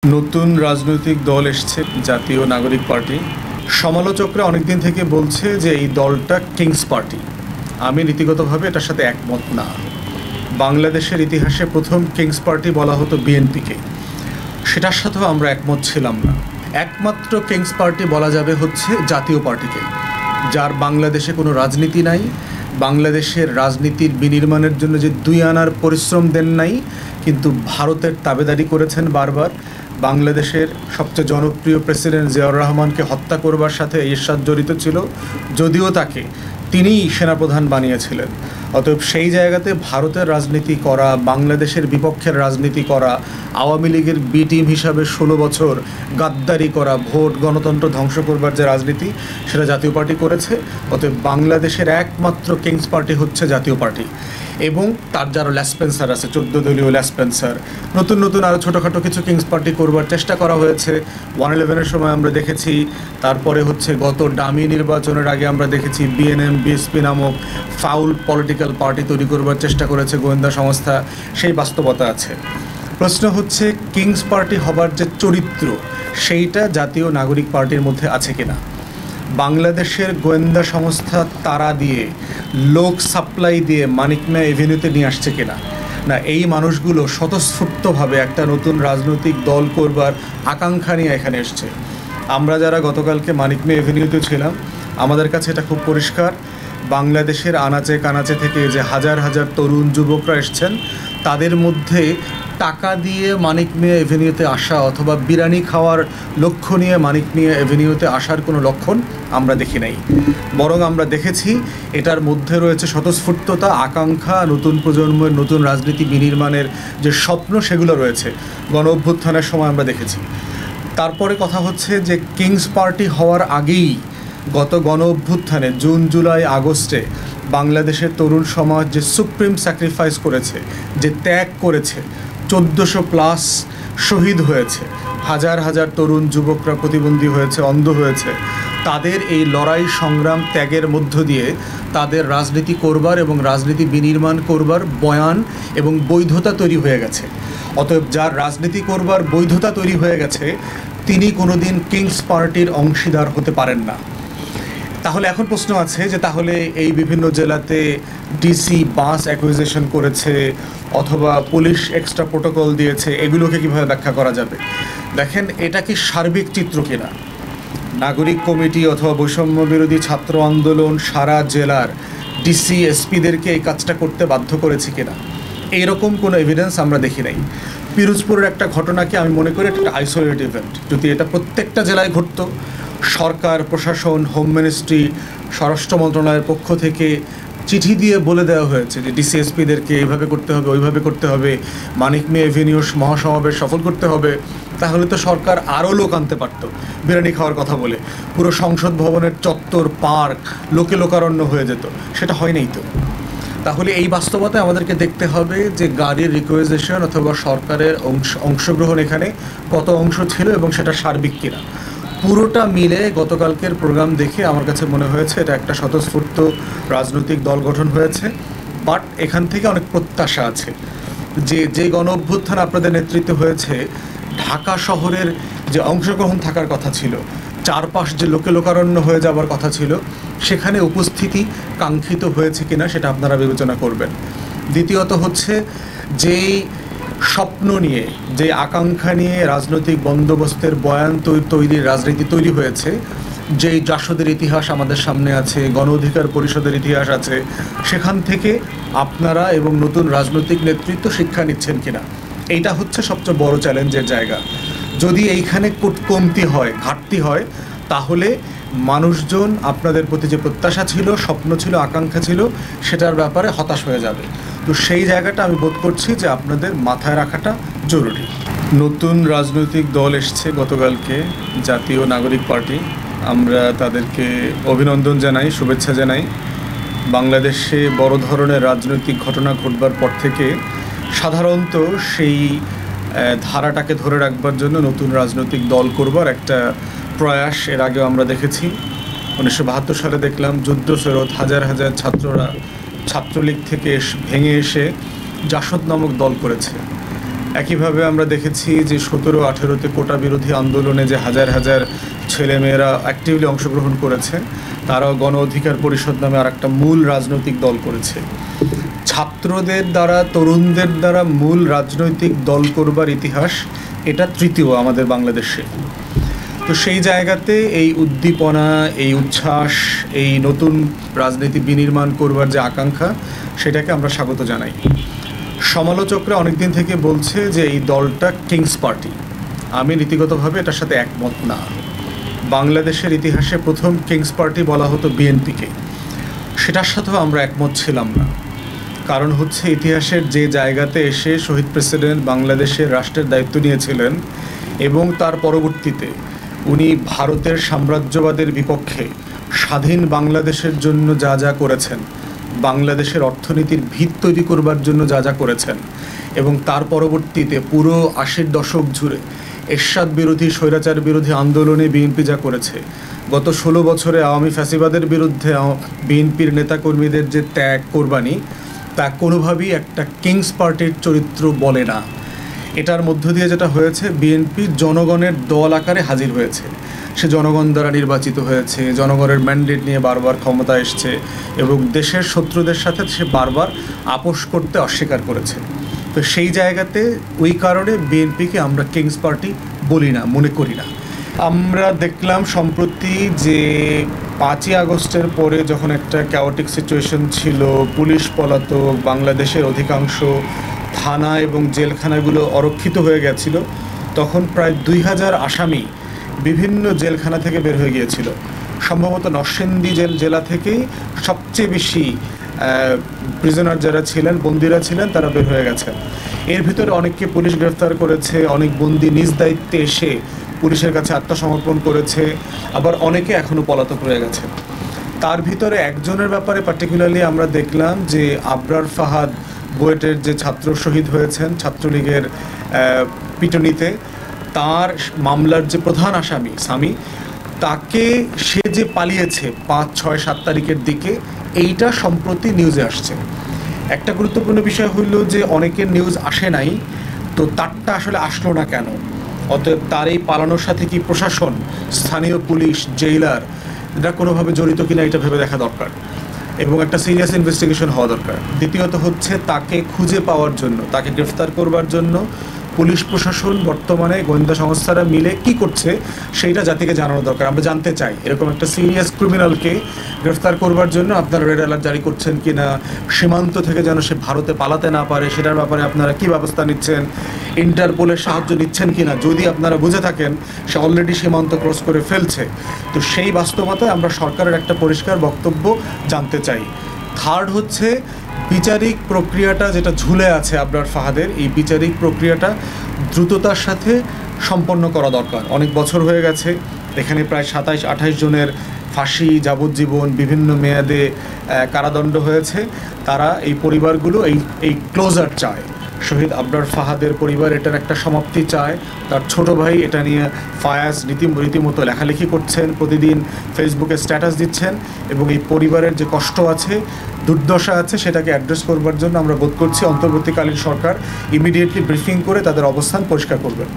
নতুন রাজনৈতিক দল এসছে জাতীয় নাগরিক পার্টি। সমালোচকরা অনেকদিন থেকে বলছে যে এই দলটা কিংস পার্টি। আমি নীতিগতভাবে এটার সাথে একমত না। বাংলাদেশের ইতিহাসে প্রথম কিংস পার্টি বলা হতো বিএনপিকে, সেটার সাথেও আমরা একমত ছিলাম না। একমাত্র কিংস পার্টি বলা যাবে হচ্ছে জাতীয় পার্টিকে, যার বাংলাদেশে কোনো রাজনীতি নাই, বাংলাদেশের রাজনীতির বিনির্মাণের জন্য যে 2 আনার পরিশ্রম দেন নাই, কিন্তু ভারতের তাবেদারি করেছেন বারবার। বাংলাদেশের সবচেয়ে জনপ্রিয় প্রেসিডেন্ট জিয়াউর রহমানকে হত্যা করবার সাথে এরশাদ জড়িত ছিল, যদিও তাকে তিনিই সেনাপ্রধান বানিয়েছিলেন। অতএব সেই জায়গাতে ভারতের রাজনীতি করা, বাংলাদেশের বিপক্ষের রাজনীতি করা, আওয়ামী লীগের বি টিম হিসাবে 16 বছর গাদ্দারি করা, ভোট গণতন্ত্র ধ্বংস করবার যে রাজনীতি, সেটা জাতীয় পার্টি করেছে। অতএব বাংলাদেশের একমাত্র কিংস পার্টি হচ্ছে জাতীয় পার্টি। এবং তার যারা ল্যাসপেন্সার আছে, 14 দলীয় ল্যাসপেন্সার, নতুন নতুন আরও ছোটোখাটো কিছু কিংস পার্টি করবার চেষ্টা করা হয়েছে। 111-এর সময় আমরা দেখেছি, তারপরে হচ্ছে গত ডামি নির্বাচনের আগে আমরা দেখেছি বিএনএম বিএসপি নামক ফাউল পলিটিক্যাল পার্টি তৈরি করবার চেষ্টা করেছে গোয়েন্দা সংস্থা। সেই বাস্তবতা আছে। প্রশ্ন হচ্ছে কিংস পার্টি হবার যে চরিত্র, সেইটা জাতীয় নাগরিক পার্টির মধ্যে আছে কিনা। বাংলাদেশের গোয়েন্দা সংস্থা তারা দিয়ে, লোক সাপ্লাই দিয়ে মানিক মিয়া এভিনিউতে নিয়ে আসছে কিনা, না এই মানুষগুলো স্বতঃস্ফূর্তভাবে একটা নতুন রাজনৈতিক দল করবার আকাঙ্ক্ষা নিয়ে এখানে এসছে। আমরা যারা গতকালকে মানিক মিয়া এভিনিউতে ছিলাম, আমাদের কাছে এটা খুব পরিষ্কার। বাংলাদেশের আনাচে কানাচে থেকে যে হাজার হাজার তরুণ যুবকরা এসছেন, তাদের মধ্যে টাকা দিয়ে মানিক মিয়া এভিনিউতে আসা অথবা বিরিয়ানি খাওয়ার লক্ষ্য নিয়ে মানিক মিয়া এভিনিউতে আসার কোনো লক্ষণ আমরা দেখি নাই। বরং আমরা দেখেছি এটার মধ্যে রয়েছে স্বতঃস্ফূর্ততা, আকাঙ্ক্ষা, নতুন প্রজন্মের নতুন রাজনীতি বিনির্মাণের যে স্বপ্ন, সেগুলো রয়েছে। গণ অভ্যুত্থানের সময় আমরা দেখেছি। তারপরে কথা হচ্ছে যে কিংস পার্টি হওয়ার আগেই গত গণ অভ্যুত্থানে জুন জুলাই আগস্টে বাংলাদেশের তরুণ সমাজ যে সুপ্রিম স্যাক্রিফাইস করেছে, যে ত্যাগ করেছে, 1400+ শহীদ হয়েছে, হাজার হাজার তরুণ যুবকরা প্রতিবন্ধী হয়েছে, অন্ধ হয়েছে, তাদের এই লড়াই সংগ্রাম ত্যাগের মধ্য দিয়ে তাদের রাজনীতি করবার এবং রাজনীতি বিনির্মাণ করবার বয়ান এবং বৈধতা তৈরি হয়ে গেছে। অতএব যার রাজনীতি করবার বৈধতা তৈরি হয়ে গেছে, তিনি কোনোদিন কিংস পার্টির অংশীদার হতে পারেন না। তাহলে এখন প্রশ্ন আছে যে তাহলে এই বিভিন্ন জেলাতে ডিসি বাস অ্যাকুইজিশন করেছে অথবা পুলিশ এক্সট্রা প্রোটোকল দিয়েছে, এগুলোকে কীভাবে ব্যাখ্যা করা যাবে? দেখেন, এটা কি সার্বিক চিত্র কিনা? নাগরিক কমিটি অথবা বৈষম্য বিরোধী ছাত্র আন্দোলন সারা জেলার ডিসি এসপিদেরকে এই কাজটা করতে বাধ্য করেছে কিনা, এইরকম কোনো এভিডেন্স আমরা দেখি নাই। পিরোজপুরের একটা ঘটনাকে আমি মনে করি একটা আইসোলেটেড ইভেন্ট। যদি এটা প্রত্যেকটা জেলায় ঘটতো, সরকার, প্রশাসন, হোম মিনিস্ট্রি, স্বরাষ্ট্র মন্ত্রণালয়ের পক্ষ থেকে চিঠি দিয়ে বলে দেওয়া হয়েছে যে ডিসিএসপিদেরকে এইভাবে করতে হবে, ওইভাবে করতে হবে, মানিক মিয়া এভিনিউ মহাসমাবেশ সফল করতে হবে, তাহলে তো সরকার আরও লোক আনতে পারত বিরিয়ানি খাওয়ার কথা বলে। পুরো সংসদ ভবনের চত্বর, পার্ক লোকে লোকারণ্য হয়ে যেত। সেটা হয় নাই তো। তাহলে এই বাস্তবতায় আমাদেরকে দেখতে হবে যে গাড়ির রিকোয়েজিশন অথবা সরকারের অংশগ্রহণ এখানে কত অংশ ছিল এবং সেটা সার্বিক কিনা। পুরোটা মিলে গতকালকের প্রোগ্রাম দেখে আমার কাছে মনে হয়েছে এটা একটা স্বতঃস্ফূর্ত রাজনৈতিক দল গঠন হয়েছে। বাট এখান থেকে অনেক প্রত্যাশা আছে যে গণ অভ্যুত্থান আপনাদের নেতৃত্বে হয়েছে, ঢাকা শহরের যে অংশগ্রহণ থাকার কথা ছিল, চারপাশ যে লোকে লোকারণ্য হয়ে যাওয়ার কথা ছিল, সেখানে উপস্থিতি কাঙ্ক্ষিত হয়েছে কিনা সেটা আপনারা বিবেচনা করবেন। দ্বিতীয়ত হচ্ছে যেই স্বপ্ন নিয়ে, যে আকাঙ্ক্ষা নিয়ে রাজনৈতিক বন্দোবস্তের বয়ান তৈরির রাজনীতি তৈরি হয়েছে, যেই জাসদের ইতিহাস আমাদের সামনে আছে, গণ অধিকার পরিষদের ইতিহাস আছে, সেখান থেকে আপনারা এবং নতুন রাজনৈতিক নেতৃত্ব শিক্ষা নিচ্ছেন কিনা, এইটা হচ্ছে সবচেয়ে বড় চ্যালেঞ্জের জায়গা। যদি এইখানে কমতি হয়, ঘাটতি হয়, তাহলে মানুষজন আপনাদের প্রতি যে প্রত্যাশা ছিল, স্বপ্ন ছিল, আকাঙ্ক্ষা ছিল, সেটার ব্যাপারে হতাশ হয়ে যাবে। তো সেই জায়গাটা আমি বোধ করছি যে আপনাদের মাথায় রাখাটা জরুরি। নতুন রাজনৈতিক দল এসছে গতকালকে, জাতীয় নাগরিক পার্টি। আমরা তাদেরকে অভিনন্দন জানাই, শুভেচ্ছা জানাই। বাংলাদেশে বড় ধরনের রাজনৈতিক ঘটনা ঘটবার পর থেকে সাধারণত সেই ধারাটাকে ধরে রাখবার জন্য নতুন রাজনৈতিক দল করবার একটা প্রয়াস এর আগেও আমরা দেখেছি। 1972 সালে দেখলাম যুদ্ধ ফেরত হাজার হাজার ছাত্ররা ছাত্রলীগ থেকে ভেঙে এসে জাসদ নামক দল করেছে। একইভাবে আমরা দেখেছি যে 17-18-তে কোটা বিরোধী আন্দোলনে যে হাজার হাজার ছেলেমেয়েরা অ্যাক্টিভলি অংশগ্রহণ করেছে, তারাও গণ অধিকার পরিষদ নামে আর একটা মূল রাজনৈতিক দল করেছে। ছাত্রদের দ্বারা, তরুণদের দ্বারা মূল রাজনৈতিক দল করবার ইতিহাস এটা তৃতীয় আমাদের বাংলাদেশে। তো সেই জায়গাতে এই উদ্দীপনা, এই উচ্ছ্বাস, এই নতুন রাজনীতি বিনির্মাণ করবার যে আকাঙ্ক্ষা, সেটাকে আমরা স্বাগত জানাই। সমালোচকরা অনেকদিন থেকে বলছে যে এই দলটা কিংস পার্টি। আমি নীতিগতভাবে এটার সাথে একমত না। বাংলাদেশের ইতিহাসে প্রথম কিংস পার্টি বলা হতো বিএনপিকে, সেটার সাথেও আমরা একমত ছিলাম না। কারণ হচ্ছে ইতিহাসের যে জায়গাতে এসে শহীদ প্রেসিডেন্ট বাংলাদেশের রাষ্ট্রের দায়িত্ব নিয়েছিলেন এবং তার পরবর্তীতে উনি ভারতের সাম্রাজ্যবাদের বিপক্ষে স্বাধীন বাংলাদেশের জন্য যা যা করেছেন, বাংলাদেশের অর্থনীতির ভিত তৈরি করবার জন্য যা যা করেছেন, এবং তার পরবর্তীতে পুরো 80 দশক জুড়ে এরশাদ বিরোধী, স্বৈরাচার বিরোধী আন্দোলনে বিএনপি যা করেছে, গত 16 বছরে আওয়ামী ফ্যাসিবাদের বিরুদ্ধে বিএনপির নেতাকর্মীদের যে ত্যাগ, কোরবানি, তা কোনোভাবেই একটা কিংস পার্টির চরিত্র বলে না। এটার মধ্য দিয়ে যেটা হয়েছে, বিএনপি জনগণের দল আকারে হাজির হয়েছে। সে জনগণ দ্বারা নির্বাচিত হয়েছে, জনগণের ম্যান্ডেট নিয়ে বারবার ক্ষমতা এসছে এবং দেশের শত্রুদের সাথে সে বারবার আপোষ করতে অস্বীকার করেছে। তো সেই জায়গাতে ওই কারণে বিএনপিকে আমরা কিংস পার্টি বলি না, মনে করি না। আমরা দেখলাম সম্প্রতি যে 5ই আগস্টের পরে যখন একটা ক্যাওটিক সিচুয়েশন ছিল, পুলিশ পলাতক, বাংলাদেশের অধিকাংশ থানা এবং জেলখানাগুলো অরক্ষিত হয়ে গেছিল, তখন প্রায় 2000 আসামি বিভিন্ন জেলখানা থেকে বের হয়ে গিয়েছিল। সম্ভবত নরসিংদী জেলা থেকেই সবচেয়ে বেশি প্রিজনার যারা ছিলেন, বন্দিরা ছিলেন, তারা বের হয়ে গেছেন। এর ভিতরে অনেককে পুলিশ গ্রেফতার করেছে, অনেক বন্দি নিজ দায়িত্বে এসে পুলিশের কাছে আত্মসমর্পণ করেছে, আবার অনেকে এখনও পলাতক রয়ে গেছে। তার ভিতরে একজনের ব্যাপারে পার্টিকুলারলি আমরা দেখলাম যে আবরার ফাহাদ বুয়েটের যে ছাত্র শহীদ হয়েছেন ছাত্রলীগের পিটুনিতে, তার মামলার যে প্রধান আসামি সামি, তাকে সে যে পালিয়েছে 5, 6, 7 তারিখের দিকে, এইটা সম্প্রতি নিউজে আসছে। একটা গুরুত্বপূর্ণ বিষয় হইল যে অনেকের নিউজ আসে নাই, তো তারটা আসলে আসলো না কেন? অতএব তার এই পালানোর সাথে কি প্রশাসন, স্থানীয় পুলিশ, জেইলার এরা কোনোভাবে জড়িত কিনা এটা ভেবে দেখা দরকার এবং একটা সিরিয়াস ইনভেস্টিগেশন হওয়া দরকার। দ্বিতীয়ত হচ্ছে তাকে খুঁজে পাওয়ার জন্য, তাকে গ্রেফতার করবার জন্য পুলিশ প্রশাসন, বর্তমানে গোয়েন্দা সংস্থারা মিলে কি করছে সেইটা জাতিকে জানানো দরকার। আমরা জানতে চাই এরকম একটা সিরিয়াস ক্রিমিনালকে গ্রেফতার করবার জন্য আপনারা রেড অ্যালার্ট জারি করছেন কিনা, সীমান্ত থেকে যেন সে ভারতে পালাতে না পারে সেটার ব্যাপারে আপনারা কি ব্যবস্থা নিচ্ছেন, ইন্টারপোলের সাহায্য নিচ্ছেন কিনা, যদি আপনারা বুঝে থাকেন সে অলরেডি সীমান্ত ক্রস করে ফেলছে। তো সেই বাস্তবতায় আমরা সরকারের একটা পরিষ্কার বক্তব্য জানতে চাই। থার্ড হচ্ছে বিচারিক প্রক্রিয়াটা যেটা ঝুলে আছে আবরার ফাহাদের, এই বিচারিক প্রক্রিয়াটা দ্রুততার সাথে সম্পন্ন করা দরকার। অনেক বছর হয়ে গেছে, এখানে প্রায় 27-28 জনের ফাঁসি, যাবজ্জীবন, বিভিন্ন মেয়াদে কারাদণ্ড হয়েছে। তারা এই পরিবারগুলো এই ক্লোজার চায়। শহীদ আবরার ফাহাদের পরিবার এটার একটা সমাপ্তি চায়। তার ছোট ভাই এটা নিয়ে ফায়াজ রীতিমতো লেখালেখি করছেন, প্রতিদিন ফেসবুকে স্ট্যাটাস দিচ্ছেন, এবং এই পরিবারের যে কষ্ট আছে, দুর্দশা আছে, সেটাকে অ্যাড্রেস করবার জন্য আমরা বোধ করছি অন্তর্বর্তীকালীন সরকার ইমিডিয়েটলি ব্রিফিং করে তাদের অবস্থান পরিষ্কার করবেন।